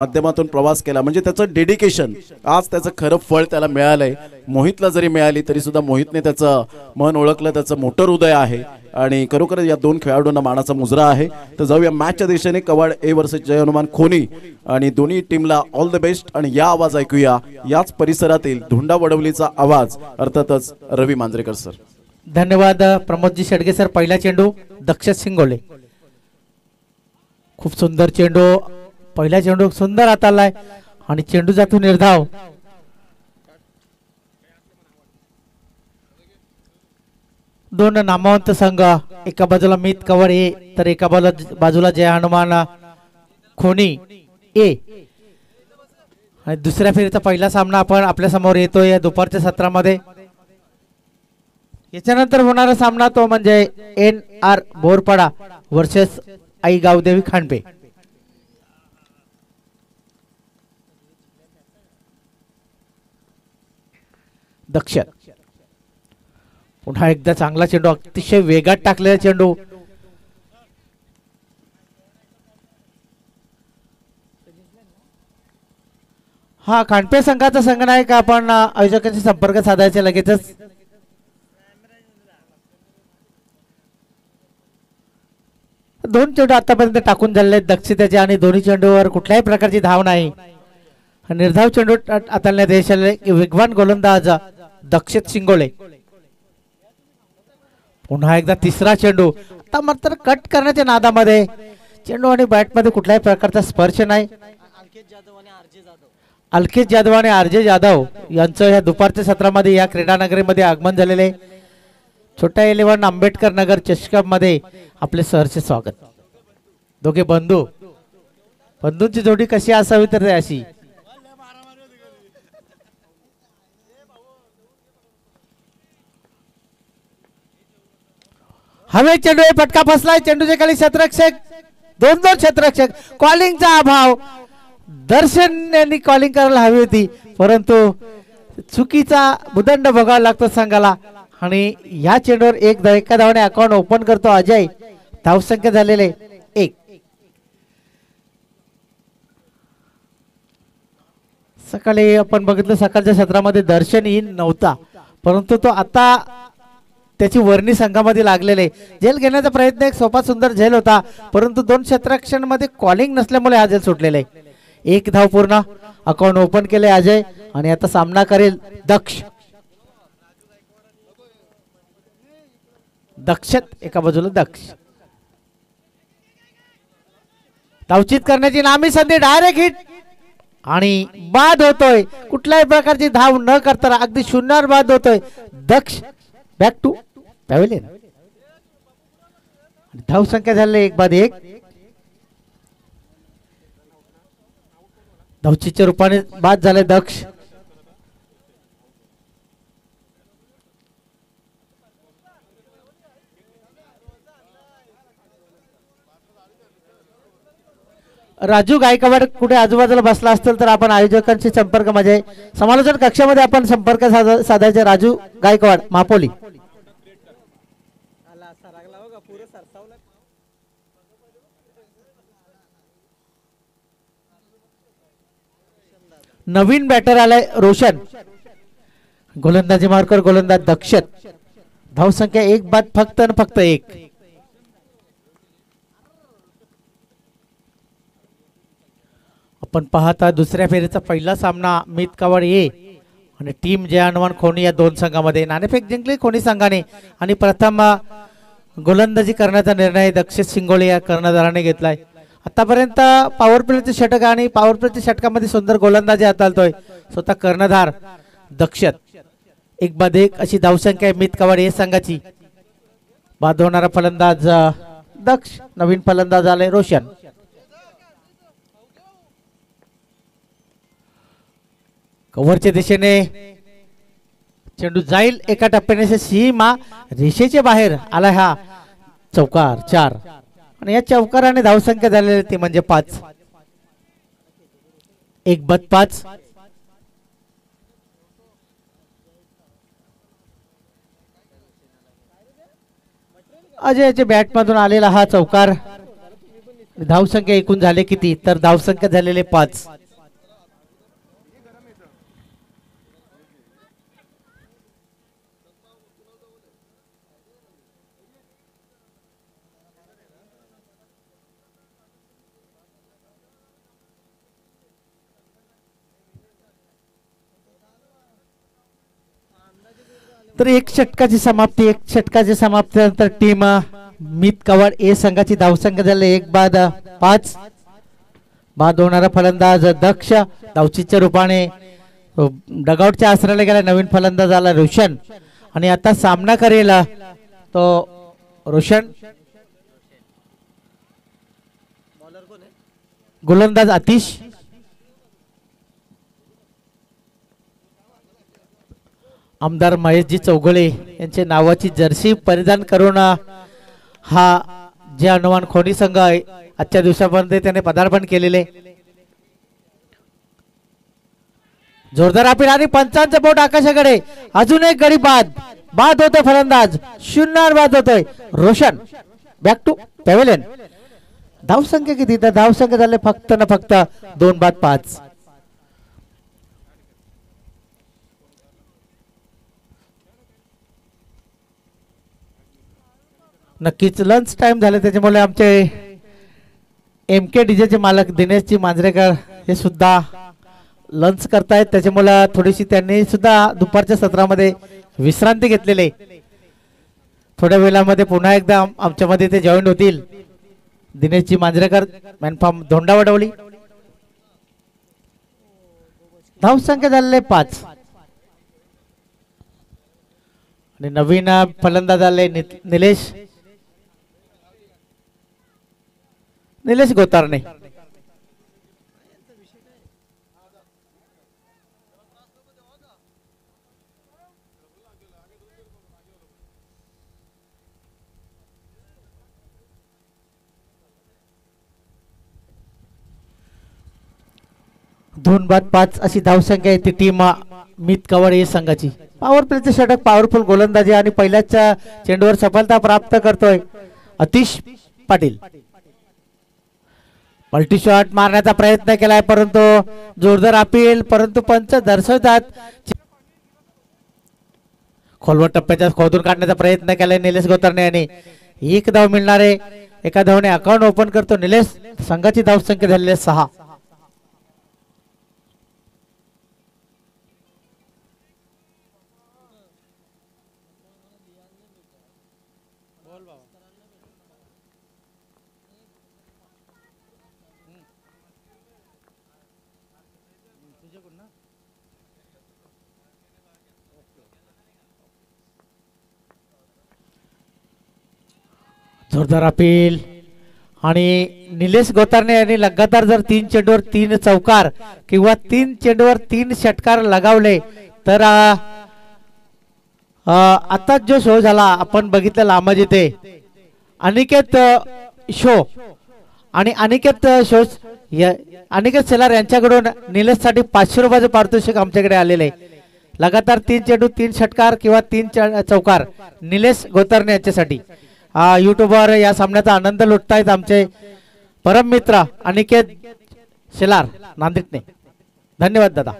माध्यमातून प्रवास केला म्हणजे त्याचं डेडिकेशन आज त्याचं खरं फळ त्याला मिळालंय। मोहितला जरी मिळाली तरी सुद्धा मोहितने त्याचं मन ओळखलं, त्याचं मोठं हृदय आहे आणि खरोखर या दोन खेळाडूंना मानाचा मुजरा आहे। तर जाऊया मॅचच्या दिशेने, कवाड ए वर्सेस जय हनुमान खोनी आणि दोन्ही टीमला ऑल द बेस्ट। आणि या आवाज ऐकूया याच परिसरातील धुंडा वडवलीचा आवाज, अर्थातच रवी मांजरेकर सर। धन्यवाद प्रमोदजी शेडगे सर। पहिला चेंडू दक्ष सिंगोले, खूप सुंदर चेंडू, पहिला चेंडू सुंदर हाताळलाय आणि चेंडू जातो निर्धाव। दोन नामवंत संघ, एका बाजूला मीत कवड ए तर एका बाजूला जय हनुमान खोनी ए। आणि दुसऱ्या फेरीचा पहिला सामना आपण आपल्या समोर येतोय या दुपारच्या सत्रामध्ये। याच्यानंतर होणारा सामना तो म्हणजे NR Borpada versus I Gavdevi खांडपे। दक्ष पुन्हा एकदा चांगला चेंडू, अतिशय वेगात टाकलेला चेंडू। हा खांडपे संघाचा संघनायक आपण आयोजकांशी संपर्क साधायचे लगेचच। दोन चेंडू आतापर्यंत टाकून झालेले दक्ष त्याचे आणि दोन्ही चेंडूवर कुठल्याही प्रकारची धाव नाही। निर्धाव चेंडू हाताळण्यात यश आले वेगवान गोलंदाज दक्षित सिंगोले। पुन्हा एकदा तिसरा चेंडू, आता मात्र कट करण्याच्या नादामध्ये चेंडू आणि बॅट मध्ये कुठल्याही प्रकारचा स्पर्श नाही। अलकेश जाधव आणि RJ जाधव यांचं या दुपारच्या सत्रामध्ये या क्रीडानगरीमध्ये आगमन झालेले। छोटा 11 आंबेडकर नगर चषक मध्ये आपले सहर्ष स्वागत। दोघे बंधूंची जोडी कशी असावी तर अशी। हवे चेंडू फटका फसलाय, चेंडूच्या खाली क्षेत्ररक्षक, दोन क्षेत्ररक्षक। कॉलिंगचा अभाव, दर्शन यांनी कॉलिंग करायला हवी होती परंतु चुकीचा भूदंड भोगावा लागतो संघाला। आणि या चेंडूवर एका धावाने अकाउंट ओपन करतो अजय। धावसंख्या झालेले 1। सकाळी आपण बघितलं सकाळच्या सत्रामध्ये दर्शन इन नव्हता परंतु तो आता त्याची वर्णी संघामध्ये लागलेले। झेल घेण्याचा प्रयत्न एक सोपा सुंदर झेल होता परंतु दोन क्षेत्ररक्षणामध्ये कॉलिंग नसल्यामुळे हा झेल सुटलेले। 1 धाव पूर्ण, अकाउंट ओपन केले अजय आणि आता सामना करेल दक्ष। एका बाजूला दक्ष, धावचित करण्याची नामी संधी, डायरेक्ट हिट आणि बाद होतोय। कुठल्याही प्रकारची धाव न करता अगदी शून्यावर बाद होतोय दक्ष। Back to pavilion. धाव संख्या झाली 1 बाद 1। धावचीच्या रूपाने बाद झाले दक्ष। राजू गायकवाड कुठे आजूबाजूला बसला असेल तर आपण आयोजकांशी संपर्क म्हणजे समालोचन कक्षामध्ये आपण संपर्क साधायचे। राजू गायकवाड मापोली। नवीन बॅटर आलाय रोशन, गोलंदाजी मार्कर गोलंदाज दक्ष। धाव संख्या 1 बाद फक्त 1। आपण पाहता दुसऱ्या फेरीचा पहिला सामना मीत कवड ए आणि टीम जय हनुमान खोनी या दोन संघामध्ये। नाणेफेक जिंकली खोनी संघाने आणि प्रथम गोलंदाजी करण्याचा निर्णय दक्ष सिंगोले या कर्णधाराने घेतलाय। आतापर्यंत पॉवर प्लेचे षटक आणि पॉवर प्लेच्या षटकामध्ये सुंदर गोलंदाजी हाताळतोय स्वतः कर्णधार दक्ष। 1 बाद 1 अशी धावसंख्या मीत कवड ए संघाची। बाद होणारा फलंदाज दक्ष, नवीन फलंदाज आले रोशन। कव्हरच्या दिशेने चेंडू जाईल एका टप्प्याने सीमा रेषेच्या बाहेर आला। हा चौकार 4 आणि या चौकाराने धावसंख्या झालेली ती म्हणजे 5। 1 बाद 5। अजयच्या बॅट मधून आलेला हा चौकार धावसंख्या एकूण झाले किती तर धावसंख्या झालेले 5. तर एक षटकाची समाप्तीनंतर टीम मित कवड ए संघाची धावसंख्या झाली 1-5. बाद होणारा फलंदाज दक्ष, धावचीच्या रूपाने डगआउटच्या आसराला गेला नवीन फलंदाज आला रोशन, आणि आता सामना करेल तो रोशन. गोलंदाज आतिश. आमदार महेशजी चौगुले यांचे नावाची जर्सी परिधान करून हा जे हनुमान खोनी संघ आहे आजच्या दिवसापर्यंत त्याने पदार्पण केलेले. जोरदार अपील आणि पंचांचं बोट आकाशाकडे. अजून एक गडी बाद होतोय फलंदाज. 0 बाद होतोय. Roshan back to pavilion. धावसंख्या किती तर धावसंख्या झाले फक्त 2-5. नक्कीच लंच टाइम झाले त्याच्यामुळे आमचे MK डीजेचे मालक दिनेशजी मांजरेकर हे सुद्धा लंच करतायत, त्याच्यामुळे थोडीशी त्यांनी सुद्धा दुपारच्या सत्रामध्ये विश्रांती घेतलेली. थोड्या वेळामध्ये पुन्हा एकदा आमच्यामध्ये ते जॉईन होतील. दिनेशजी मांजरेकर मॅनफॉर्म धोंडा वडवली. धावसंख्या झालेले 5 आणि नवीन फलंदाज आले निलेश गोतारणे. दोन बाद 5 अशी धावसंख्या आहे ती टीम मित कवड या संघाची. पॉवर प्लेचे षटक, पॉवरफुल गोलंदाजी आणि पहिल्याच चेंडूवर सफलता प्राप्त करतोय आतिश पाटील. पलटी शॉट मारण्याचा प्रयत्न केलाय परंतु जोरदार अपील, परंतु पंच दर्शवतात. खोलवर टप्प्याच्या खोदून काढण्याचा प्रयत्न केलाय निलेश गोतरणे यांनी. 1 धाव मिळणारे, एका धावने अकाउंट ओपन करतो निलेश. संघाची धावसंख्या झालेली 6. जोरदार अपील आणि निलेश गोतारणे यांनी लगातार जर 3 चेंडूवर 3 चौकार किंवा 3 चेंडूवर 3 षटकार लगावले तर आता जो शो झाला आपण बघितलं लांबज इथे अनिकेत शो आणि अनिकेत शेलार यांच्याकडून निलेश साठी 500 रुपयाचं पारितोषिक आमच्याकडे आलेले आहे. लगातार 3 चेंडू 3 षटकार किंवा 3 चौकार निलेश गोतारणे यांच्यासाठी. युट्यूबवर या सामन्याचा आनंद लुटतायत आमचे परम मित्र अनिकेत शेलार नांदेडने. धन्यवाद दादा.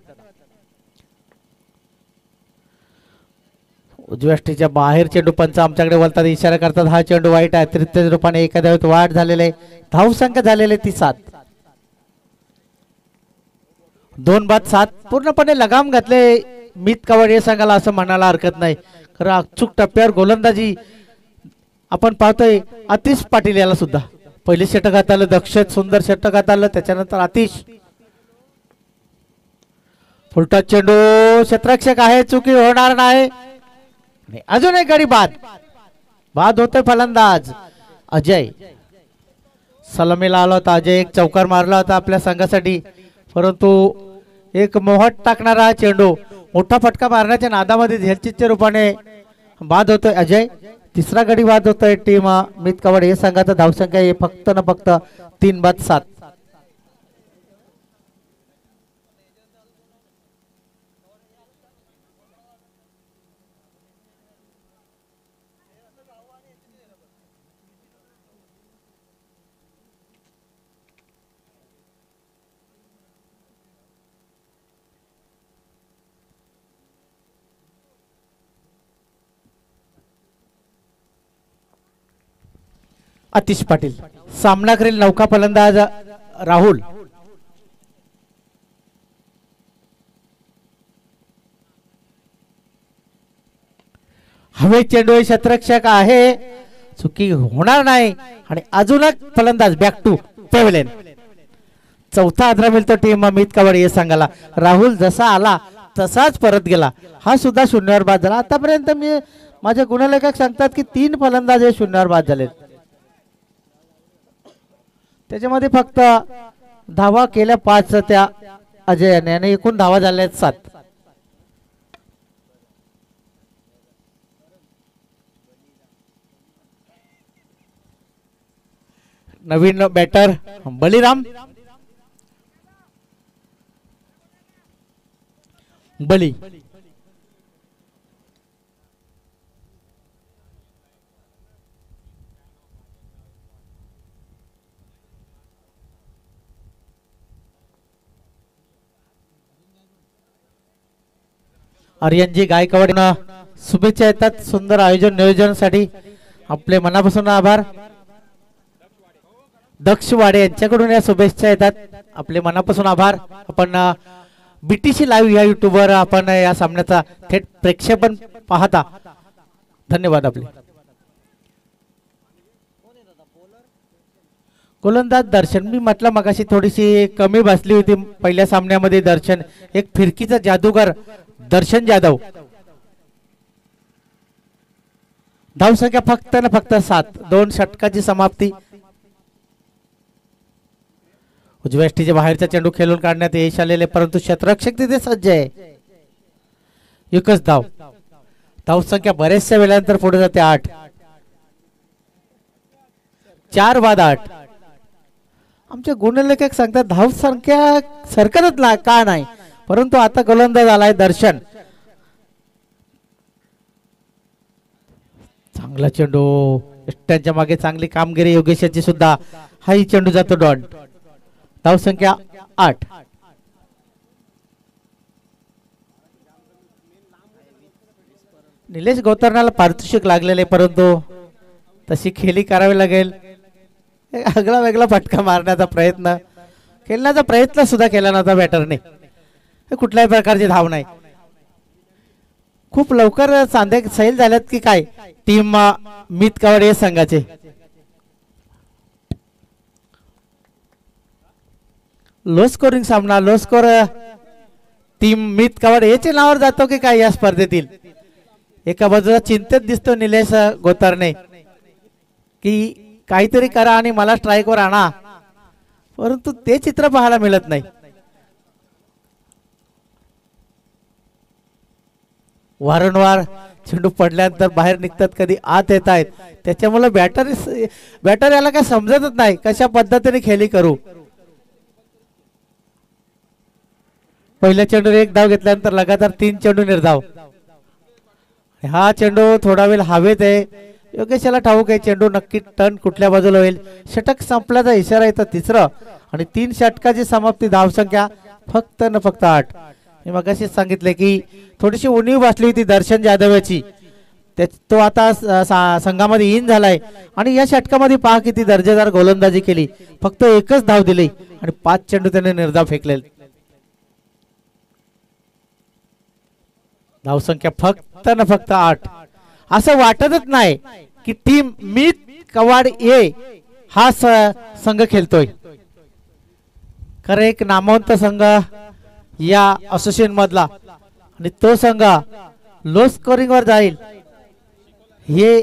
उजव्या स्टेजच्या बाहेर चेंडू पंच आमच्याकडे वळतात, इशारा करतात हा चेंडू वाईट आहे. अतिरिक्त रूपाने एका धावेत वाढ झालेले, धावसंख्या झालेले ती 7. 2 बाद 7 पूर्णपणे लगाम घातले मित कवड हे सांगायला असं म्हणायला हरकत नाही. खरं अचूक टप्प्यावर गोलंदाजी आपण पाहतोय. आतिश पाटील याला सुद्धा पहिले षटकात आलं, दक्ष सुंदर षटकात आलं, त्याच्यानंतर आतिश. फुलटा चेंडू क्षेत्ररक्षक आहे, चुकी होणार नाही. अजून एक गडी बाद होतोय फलंदाज अजय. सलामीला आला होता अजय, एक चौकार मारला होता आपल्या संघासाठी, परंतु एक मोहट टाकणारा चेंडू मोठा फटका मारण्याच्या नादामध्ये झेलचितच्या रूपाने बाद होतोय अजय. तिसरा गडी बाद होतोय टीम मित कवड हे संघाचा. धावसंख्या आहे फक्त 3 बाद 7. आतिश पाटील. सामना करेल नौका फलंदाज राहुल. हवे चेंडू क्षेत्ररक्षक आहे, चुकी होणार नाही आणि अजून एक फलंदाज बॅक टू पेव्हलियन. चौथा आदरा मिळतो टीम अमित कवाडे हे सांगायला. राहुल जसा आला तसाच परत गेला. हा सुद्धा शून्यावर बाद झाला. आतापर्यंत मी माझे गुणलेखक सांगतात की 3 फलंदाज हे शून्यावर बाद झाले. त्याच्यामध्ये फक्त धावा केल्या 5 त्या अजयने आणि एकूण धावा झाल्या 7. नवीन बॅटर बलिराम. बली आर्यनजी गायकवाड शुभेच्छा येतात सुंदर आयोजन नियोजनासाठी. आपले मनापासून आभार. दक्ष वाडे यांच्याकडून या शुभेच्छा येतात. आपले मनापासून आभार. आपण बीटीसी लाईव्ह या युट्यूबवर आपण या सामन्याचा थेट प्रेक्षेपण पाहता. धन्यवाद आपले. गोलंदाज दर्शन, मी म्हटलं मगाशी थोडीशी कमी बसली होती पहिल्या सामन्यामध्ये. दर्शन एक फिरकीचा जादूगर दर्शन जाधव. धावसंख्या फक्त ना फक्त 7. 2 षटकाची समाप्ती. उजव्या यष्टीच्या बाहेरचा चेंडू खेळून काढण्यात यश आलेले, परंतु क्षेत्ररक्षक तिथे सज्ज आहे. एकच धाव. धावसंख्या बरेचशा वेळानंतर पुढे जाते 8. 4 बाद 8. आमचे गुणलेखक सांगतात धावसंख्या सरकतच का नाही, परंतु आता गोलंदाज आलाय दर्शन. चांगला चेंडू. यष्ट्यांच्या मागे चांगली कामगिरी योगेशाची सुद्धा. हाही चेंडू जातो डॉट. धावसंख्या 8. निलेश गोतरणाला पारितोषिक लागलेले, परंतु तशी खेळी करावी लागेल. आगळा वेगळा फटका मारण्याचा प्रयत्न, खेळण्याचा प्रयत्न सुद्धा केला नव्हता बॅटरने. कुठल्याही प्रकारची धाव नाही. खूप लवकर सांधे सैल झाल्यात की काय टीम मित कवाडे संघाचे. लो स्कोरिंग सामना. लो स्कोर टीम मित कवाडे याच्या नावावर जातो की काय या स्पर्धेतील. एका बाजूला चिंतेत दिसतो निलेश गोतारणे की काहीतरी करा आणि मला स्ट्राईकवर आणा, परंतु ते चित्र पाहायला मिळत नाही. वारंवार चेंडू पडल्यानंतर बाहेर निघतात, कधी आत येत आहेत. त्याच्यामुळे बॅटर याला काय समजतच नाही कशा पद्धतीने खेळी करू. पहिल्या चेंडूवर 1 धाव घेतल्यानंतर लगातार 3 चेंडू निर्धाव. हा चेंडू थोडा वेळ हवेत आहे. योगेशाला ठाऊक आहे चेंडू नक्की टर्न कुठल्या बाजूला होईल. षटक संपल्याचा इशारा येतो 3रं आणि 3 षटकाची समाप्ती. धावसंख्या फक्त न फक्त 8. मी मगाशी सांगितले की थोडीशी उणीव बसली होती दर्शन जाधवची. तो आता संघामध्ये इन झालाय आणि या षटकामध्ये पहा किती दर्जेदार गोलंदाजी केली. फक्त 1च धाव दिली आणि 5 चेंडू त्याने निर्धाव फेकले. धावसंख्या फक्त न फक्त 8. असं वाटतच नाही की टीम मित कवाड ए हा संघ खेळतोय. खरं एक नामवंत संघ या असोसिएशन मधला आणि तो संघ लो स्कोरिंग वर जाईल हे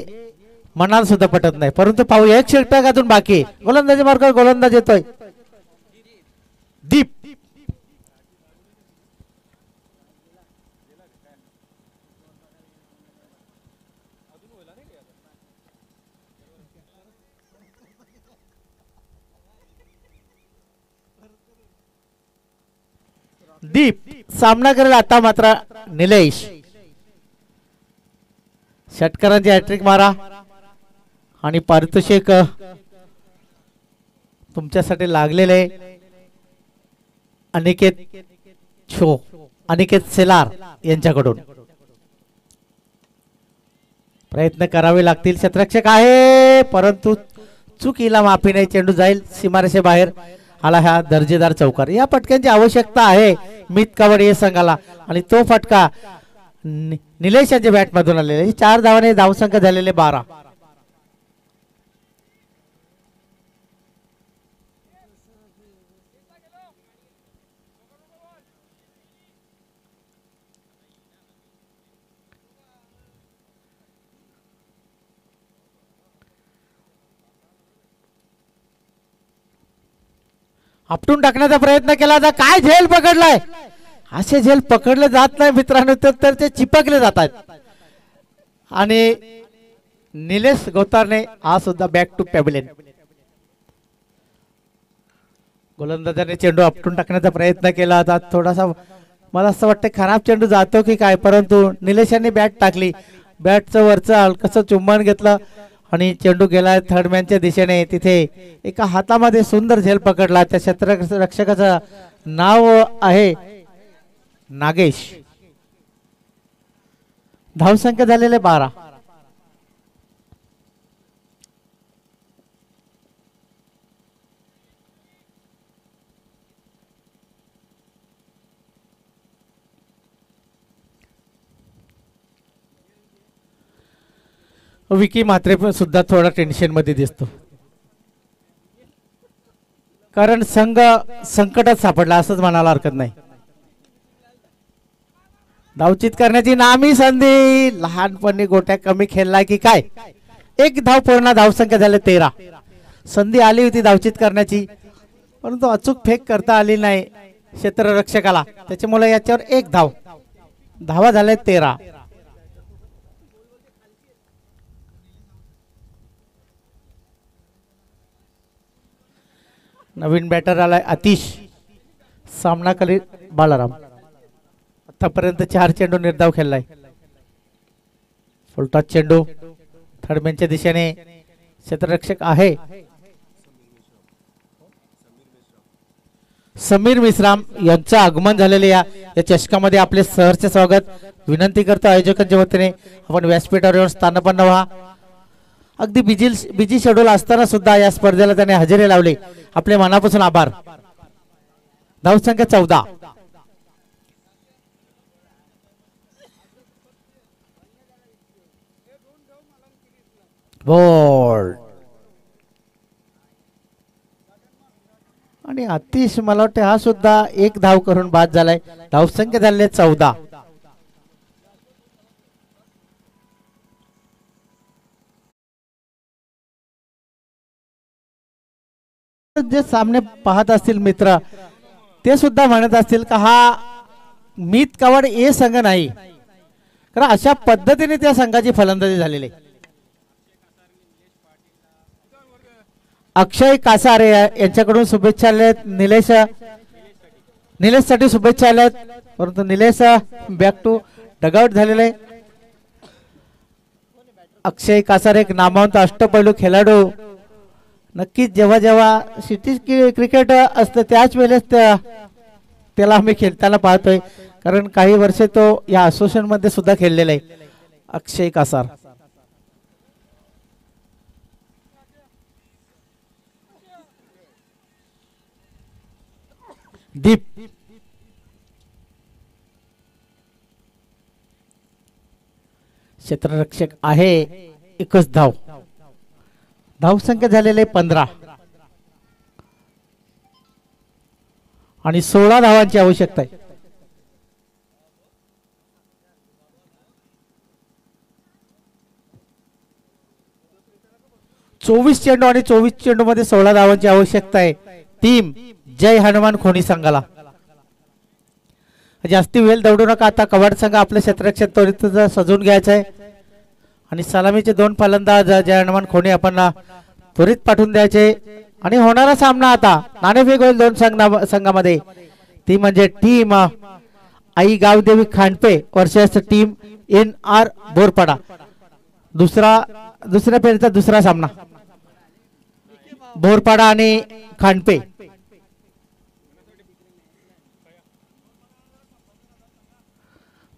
मनाला सुद्धा पटत नाही. परंतु पाहू 1 षटक अजून बाकी. गोलंदाजी मार्गावर गोलंदाज येतोय दीप. दीप सामना करेल आता मात्र निलेश. षटकारांची हॅट्रिक मारा आणि पारितोषिक तुमच्यासाठी लागलेले अनिकेत सेलार यांच्याकडून. प्रयत्न करावे लागतील. क्षेत्ररक्षक आहे परंतु चुकीला माफी नाही, चेंडू जाईल सीमारेषेबाहेर आला ह्या दर्जेदार चौकार. या फटक्यांची आवश्यकता आहे मीत कावड या संघाला आणि तो फटका निलेश यांच्या बॅट मधून आलेले. 4 धावाने धावसंख्या झालेले 12. आपटून टाकण्याचा प्रयत्न केला होता. काय झेल पकडलाय. असे झेल पकडले जात नाही मित्रांनो, तर ते चिपकले जातात. आणि निलेश गोतारने हा सुद्धा बॅक टू पॅव्हिलियन. गोलंदाजाने चेंडू आपटून टाकण्याचा प्रयत्न केला होता. थोडासा मला असं वाटतं खराब चेंडू जातो की काय, परंतु निलेश यांनी बॅट टाकली. बॅटचं वरचं हलकसं चुंबन घेतलं आणि चेंडू गेला थर्डमॅनच्या दिशेने. तिथे एका हातामध्ये सुंदर झेल पकडला. त्या क्षेत्ररक्षकाचं नाव आहे नागेश. धावसंख्या झालेले 12. विकी मात्रे पण सुद्धा थोडा टेन्शन मध्ये दिसतो, कारण संघ संकटात सापडला असंच म्हणायला हरकत नाही. धावचित करण्याची नामी संधी. लहानपणी गोट्या कमी खेळलाय की काय. 1 धाव पूर्ण, धावसंख्या झाले 13. संधी आली होती धावचित करण्याची, परंतु अचूक फेक करता आली नाही क्षेत्ररक्षकाला. त्याच्यामुळे याच्यावर 1 धाव. धावा झाल्या 13. नवीन बॅटर आलाय आतिश. सामना करीत बालाराम. आतापर्यंत 4 चेंडू निर्धाव खेळलाय. फुलटॉस चेंडू थर्डमॅनच्या दिशेने. क्षेत्ररक्षक आहे समीर मिश्राम यांचं आगमन झालेले या चषकामध्ये आपले सहर्ष स्वागत विनंती करतो आयोजकांच्या वतीने. आपण व्यासपीठावर येऊन स्थानपन्न व्हा. अगदी बिजी शेड्यूल असताना सुद्धा या स्पर्धेला त्याने हजेरी लावली. आपले मनापासून आभार. धावसंख्या 14. बोल्ड आणि आतिश मला वाटते हा सुद्धा 1 धाव करून बाद झालाय. धावसंख्या झाले 14. जे सामने पाहत असतील मित्र ते सुद्धा म्हणत असतील का हा मीत कावड ए संघ नाही, कारण अशा पद्धतीने त्या संघाची फलंदाजी झालेली. अक्षय कासारे यांच्याकडून शुभेच्छा आल्यात. निलेश साठी शुभेच्छा आल्यात, परंतु निलेश बॅक टू डगआउट झालेले. अक्षय कासारे एक नामवंत अष्टपैलू खेळाडू. नक्कीच जेव्हा जेव्हा सिटी क्रिकेट असतं त्याच वेळेस त्याला आम्ही खेळताना पाहतोय, कारण काही वर्ष तो या असोसिएशन मध्ये सुद्धा खेळलेला आहे. अक्षय कासार. दीप क्षेत्ररक्षक आहे. 1च धाव. धावसंख्या झालेले 15 आणि 16 धावांची आवश्यकता आहे. चोवीस चेंडू आणि 24 चेंडू मध्ये 16 धावांची आवश्यकता आहे. टीम जय हनुमान खोनी संघाला. जास्ती वेळ दौडू नका. आता कवाड संघ आपले क्षेत्ररक्षक त्वरित सजून घ्यायचं आहे आणि सलामीचे 2 फलंदाज जय हनुमान खोनी आपण त्वरित पाठवून द्यायचे. आणि होणारा सामना आता नाणेफेक होईल 2 संघामध्ये. ती म्हणजे टीम आई Gavdevi खांडपे versus team NR Borpada. दुसऱ्या फेरीचा दुसरा सामना बोरपाडा आणि खांडपे.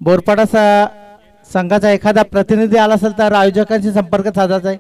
बोरपाडा संघाचा एखादा प्रतिनिधी आला असेल तर आयोजकांशी संपर्क साधायचा आहे.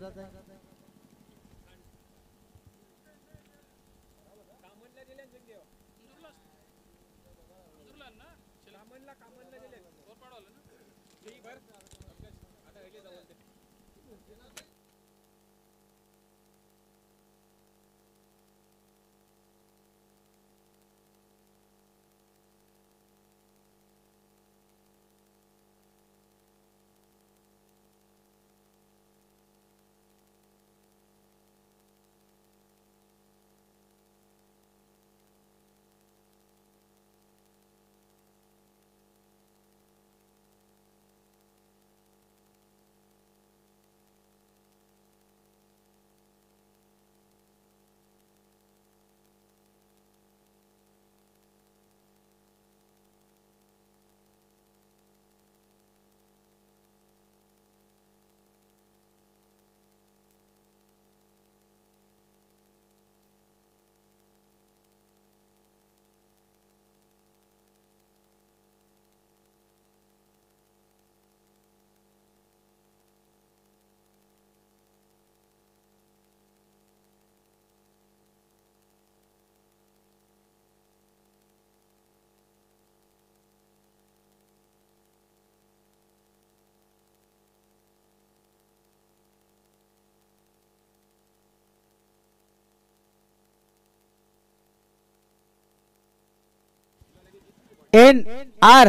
NR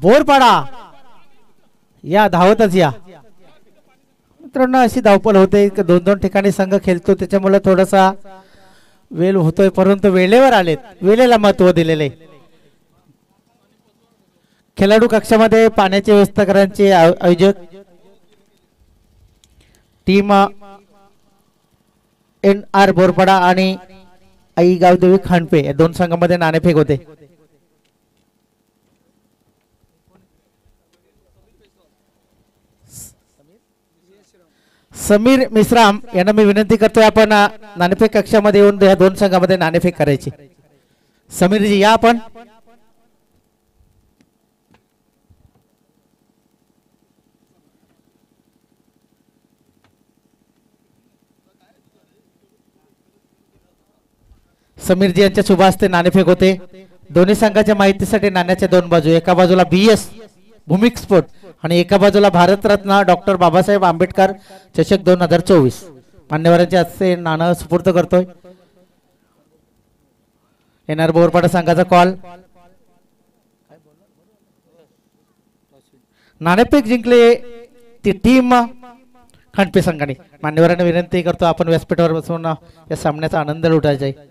बोरपाडा या धावतच या मित्रांनो. अशी धावपळ होते की दोन दोन ठिकाणी संघ खेळतो त्याच्यामुळे थोडासा वेळ होतोय, परंतु वेळेवर आलेत, वेळेला महत्व दिलेले. खेळाडू कक्षामध्ये पाण्याचे व्यवस्थापकांचे आयोजक टीम NR बोरपाडा आणि आई गावदेवी खांडपे या दोन संघांमध्ये नाणेफेक होते. समीर मिश्राम यांना मी विनंती करतोय आपण नाणेफेक कक्षामध्ये येऊन या दोन संघांमध्ये नाणेफेक करायची. समीरजी या आपण. समीरजी यांच्या शुभ हस्ते नाणेफेक होते. दोन्ही संघाच्या माहितीसाठी नाण्याच्या दोन बाजू, एका बाजूला BS भूमिक स्पोर्ट आणि एका बाजूला भारतरत्न डॉक्टर बाबासाहेब आंबेडकर चषक 2024 मान्यवरांच्या हस्ते नाणं सुपूर्द करतोय. NR बोरपाडा संघाचा कॉल. नाणेफेक जिंकले ती टीम खांडपे संघाने. मान्यवरांना विनंती करतो आपण व्यासपीठावर बसून या सामन्याचा आनंद लुटायचा आहे.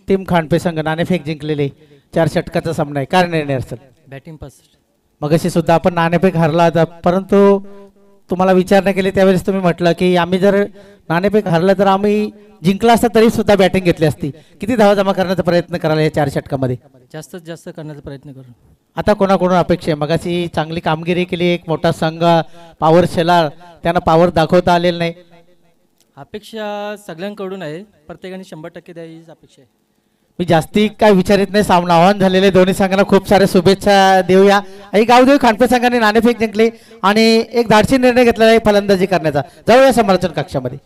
टीम खांडपे संघ नाणेफेक जिंकलेले 4 षटकाचा सामना आहे. काय निर्णय असेल? Batting first. मगाशी सुद्धा आपण नाणेफेक हरला होता, परंतु तुम्हाला विचारणा केली त्यावेळेस तुम्ही म्हटलं की आम्ही जर नाणेफेक हरलं तर आम्ही जिंकला असता तरी सुद्धा बॅटिंग घेतली असती. किती धावा जमा करण्याचा प्रयत्न कराल या 4 षटकामध्ये? जास्तीत जास्त करण्याचा प्रयत्न करू. आता कोणाकोणा अपेक्षा आहे? मगाशी चांगली कामगिरी केली, एक मोठा संघ पॉवर शेलार, त्यांना पॉवर दाखवता आलेलं नाही. अपेक्षा सगळ्यांकडून आहे, प्रत्येकाने 100% द्यायची अपेक्षा आहे. मी जास्ती काय विचारित नाही. सामना आव्हान झालेले दोन्ही संघांना खूप साऱ्या शुभेच्छा देऊया. आई गावदेवी खांडपे संघाने नाणेफेक जिंकली आणि एक धाडसी निर्णय घेतलेला आहे फलंदाजी करण्याचा. जाऊया समालोचन कक्षामध्ये.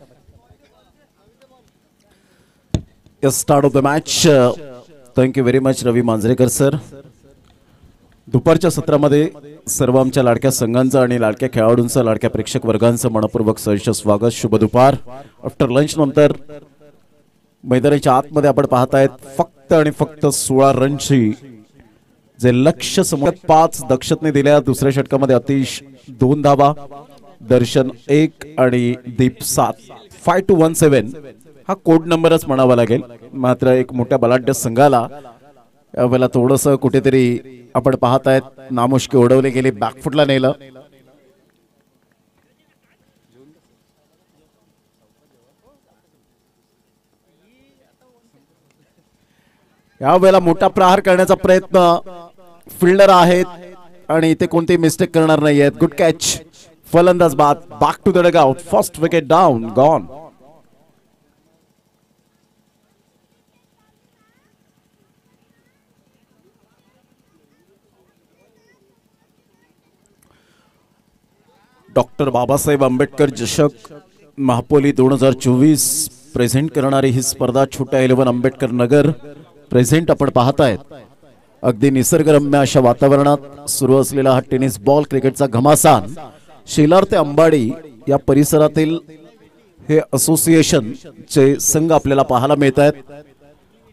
Start of the match. Thank you very much Ravi Manjrekar sir. दुपारच्या सत्रामध्ये सर्व आमच्या लाडक्या संघांचं आणि लाडक्या खेळाडूंचं, लाडक्या प्रेक्षक वर्गांचं मनपूर्वक सहर्ष स्वागत. शुभ दुपार. आफ्टर लंच नंतर मैदानाच्या आतमध्ये आपण पाहतायत फक्त आणि फक्त 16 रनची जे लक्ष्य समोर 5 दक्षतने दिल्या. दुसऱ्या षटकामध्ये अतिश 2 धावा, दर्शन 1 आणि दीप 7. 5217 हा कोड नंबरच म्हणावा लागेल. मात्र एक मोठ्या बलाढ्य संघाला यावेळेला थोडंसं कुठेतरी आपण पाहतायत नामुष्की ओढवले गेले, बॅकफुटला नेलं. यावेळेला मोठा प्रहार करण्याचा प्रयत्न फिल्डर आहेत आणि इथे कोणतेही मिस्टेक करणार नाही आहेत. Good catch. फलंदाज बाद. Back to the dugout. First wicket down. Gone. Doctor Babasaheb Ambedkar चषक महापोली 2024 प्रेझेंट करणारी ही स्पर्धा छोट्या 11 आंबेडकर नगर प्रेझेंट आपण पाहतायत. अगदी निसर्गरम्य अशा वातावरणात सुरू असलेला हा टेनिस बॉल क्रिकेटचा घमासान शेलार ते अंबाडी या परिसरातील हे असोसिएशन चे संघ आपल्याला पाहायला मिळत आहेत.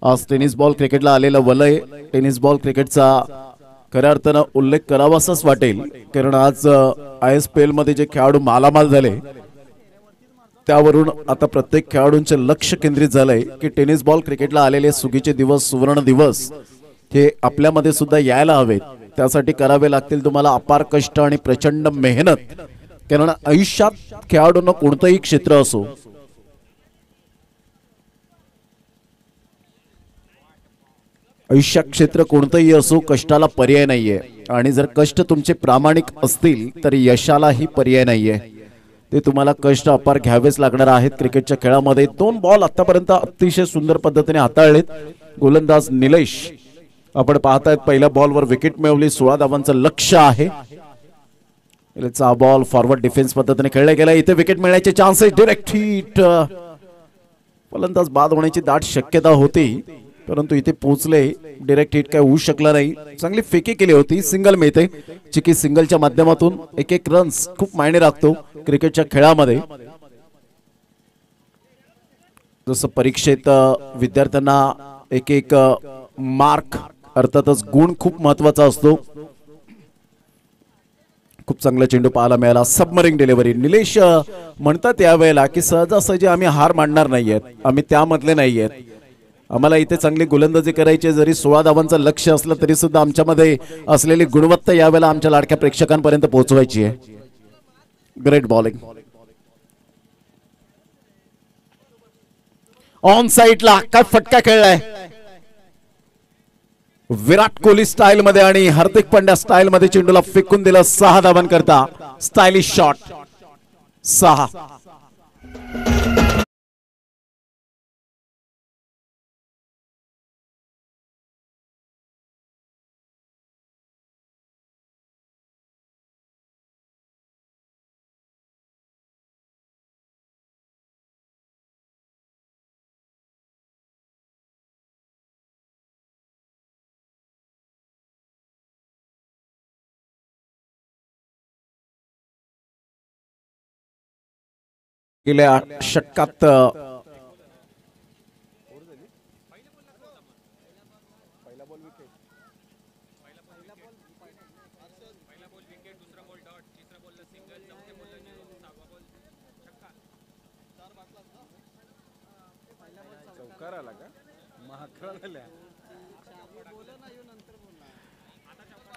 आज टेनिस बॉल क्रिकेटला आलेलं वलय टेनिस बॉल क्रिकेटचा खऱ्या अर्थानं उल्लेख करावासाच वाटेल, कारण आज ISPL मध्ये जे खेळाडू मालामाल झाले त्यावरून आता प्रत्येक खेळाडूंचे लक्ष केंद्रित झालंय की टेनिस बॉल क्रिकेटला आलेले सुगीचे दिवस, सुवर्ण दिवस हे आपल्यामध्ये सुद्धा यायला हवेत. त्यासाठी करावे लागतील तुम्हाला अपार कष्ट आणि प्रचंड मेहनत, कारण आयुष्यात खेळाडूंना कोणतंही क्षेत्र असो आयुष्यात क्षेत्र कोणतंही असो कष्टाला पर्याय नाहीये. आणि जर कष्ट तुमचे प्रामाणिक असतील तर यशालाही पर्याय नाहीये. ते तुम्हाला कष्ट अपार घ्यावेच लागणार आहेत. क्रिकेटच्या खेळामध्ये 2 बॉल आतापर्यंत अतिशय सुंदर पद्धतीने हाताळलेत. गोलंदाज निलेश आपण पाहतायत पहिल्या बॉलवर विकेट मिळवली. 16 धावांचं लक्ष्य आहे. हा बॉल फॉरवर्ड डिफेन्स पद्धतीने खेळला गेला. इथे विकेट मिळण्याचे चान्सेस. Direct hit. फलंदाज बाद होण्याची दाट शक्यता होती, परंतु इथे पोहोचले. डायरेक्ट हिट काय होऊ शकला नाही. चांगली फेकी केली होती. सिंगल मिळते. चिकी सिंगलच्या माध्यमातून एक एक रन्स खूप मायने राखतो क्रिकेटच्या खेळामध्ये. जसं परीक्षेत विद्यार्थ्यांना एक एक मार्क अर्थातच गुण खूप महत्वाचा असतो. खूप चांगला चेंडू पाहायला मिळाला. सबमरिंग डिलिव्हरी. निलेश म्हणतात यावेळेला की सहजासहजी आम्ही हार मानणार नाहीयेत, आम्ही त्यामधले नाहीयेत. आम्हाला इथे चांगली गोलंदाजी करायची. जरी 16 धावांचं लक्ष असलं तरी सुद्धा आमच्यामध्ये असलेली गुणवत्ता यावेळेला आमच्या लाडक्या प्रेक्षकांपर्यंत पोहोचवायची आहे. Great bowling. ऑन साइडला काय फटका खेळलाय विराट कोहली स्टाईल मध्ये आणि हार्दिक पांड्या स्टाईल मध्ये चेंडूला फेकून दिला 6 धावांकरता. Stylish shot. 6. गेल्या षटकात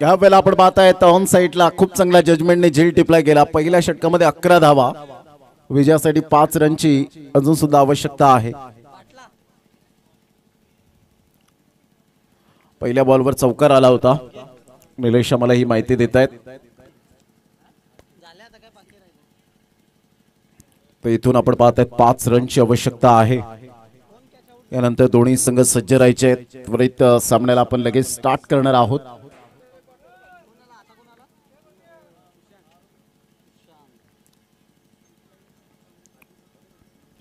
या वेळेला आपण पाहताय ऑन साइडला खूप चांगल्या जजमेंटने झेल टिपला गेला. पहिल्या षटकामध्ये 11 धावा. विजयासाठी 5 रनची अजून सुद्धा आवश्यकता आहे. पहिल्या बॉलवर चौकार आला होता. निलेश मला ही माहिती देत आहेत. तर इथून आपण पाहतायत 5 रनची आवश्यकता आहे. यानंतर दोन्ही संघ सज्ज राहायचे आहेत. त्वरित सामन्याला आपण लगेच स्टार्ट करणार आहोत.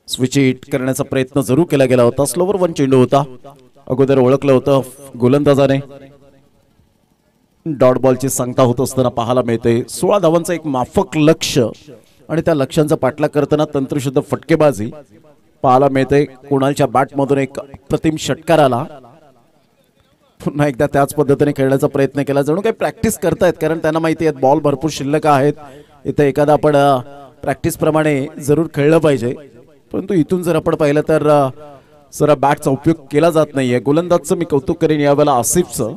स्विच हिट करण्याचा प्रयत्न जरूर केला गेला होता. स्लोवर 1 चेंडू होता. अगोदर ओळखलं होतं गोलंदाजाने. डॉट बॉलची सांगता होत असताना पाहायला मिळते. 16 धावांचं एक माफक लक्ष आणि त्या लक्ष्यांचा पाठलाग करताना तंत्रशुद्ध फटकेबाजी पाहायला मिळते. कुणालच्या बॅटमधून एक प्रतिम षटकार आला. पुन्हा एकदा त्याच पद्धतीने खेळण्याचा प्रयत्न केला. जणू काही प्रॅक्टिस करतायत, कारण त्यांना माहिती आहे बॉल भरपूर शिल्लक आहेत. इथे एखादा आपण प्रॅक्टिस प्रमाणे जरूर खेळलं पाहिजे. परंतु इथून जर आपण पाहिलं तर जरा बॅटचा उपयोग केला जात नाहीये. गोलंदाजचं मी कौतुक करेन यावेळेला आसिफचं.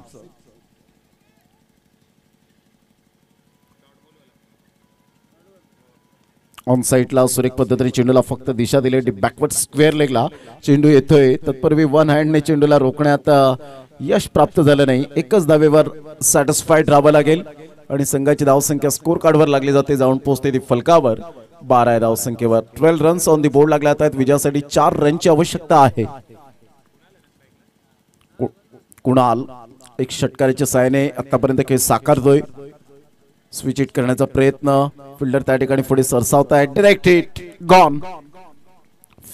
ऑन साइडला सुरेख पद्धतीने चेंडूला फक्त दिशा दिली. बॅकवर्ड स्क्वेअर लेगला चेंडू येतोय. तत्पूर्वी 1 हँडने चेंडूला रोखण्यात यश प्राप्त झालं नाही. एकच धावेवर सॅटिस्फाईड राहावं लागेल आणि संघाची धावसंख्या स्कोर कार्डवर लागली जाते. जाऊन पोहोचते ती फलकावर. 12 धावसंख्येवर 12 रन्स ऑन दी बोर्ड लागल्या आहेत. विजयासाठी 4 रनची आवश्यकता आहे. कुणाल एक षटकाराच्या साहाय्याने आतापर्यंत खेळ साकारतोय. स्विच हिट करण्याचा प्रयत्न. फिल्डर त्या ठिकाणी पुढे सरसावताय. Direct hit. गॉन.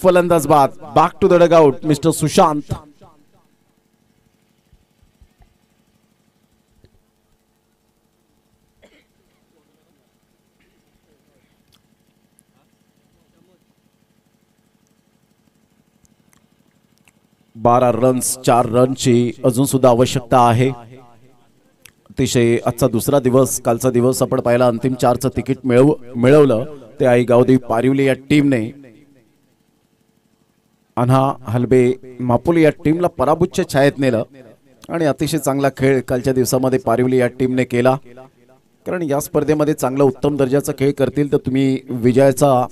फलंदाज बाद. Back to the dugout mister Sushant. 12 runs 4 रनची अजून सुद्धा आवश्यकता आहे. अतिशय आजचा दुसरा दिवस, कालचा दिवस आपण पाहिला अंतिम 4चं तिकीट मिळवलं ते आई गावदेवी पारिवली या टीमने. अन्हा हलबे मापुली या टीमला पराभूतच्या छायेत नेलं आणि अतिशय चांगला खेळ कालच्या दिवसामध्ये पारिवली या टीमने केला. कारण या स्पर्धेमध्ये चांगला उत्तम दर्जाचा खेळ करतील तर तुम्ही विजयाचा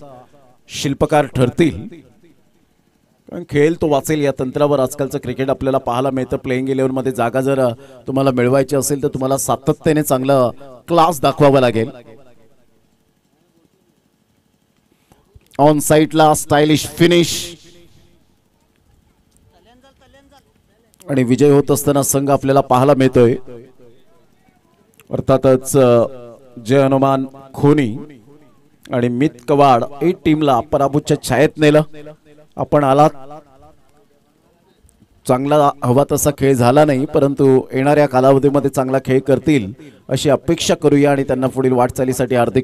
शिल्पकार ठरतील. कारण खेळ तो वाचेल या तंत्रावर आजकालचं क्रिकेट आपल्याला पाहायला मिळतं. प्लेइंग 11 मध्ये जागा जर तुम्हाला मिळवायची असेल तर तुम्हाला सातत्याने चांगलं क्लास दाखवावं लागेल. ऑन साइडला स्टायलिश फिनिश आणि विजय होत असताना संघ आपल्याला पाहायला मिळतोय. अर्थातच जय हनुमान खोनी आणि मित कवाड ही टीमला पराभूतच्या छायेत नेलं. आपण आलात, चांगला हवा तसा खेळ झाला नाही, परंतु येणाऱ्या कालावधीमध्ये चांगला खेळ करतील अशी अपेक्षा करूया आणि त्यांना पुढील वाटचालीसाठी हार्दिक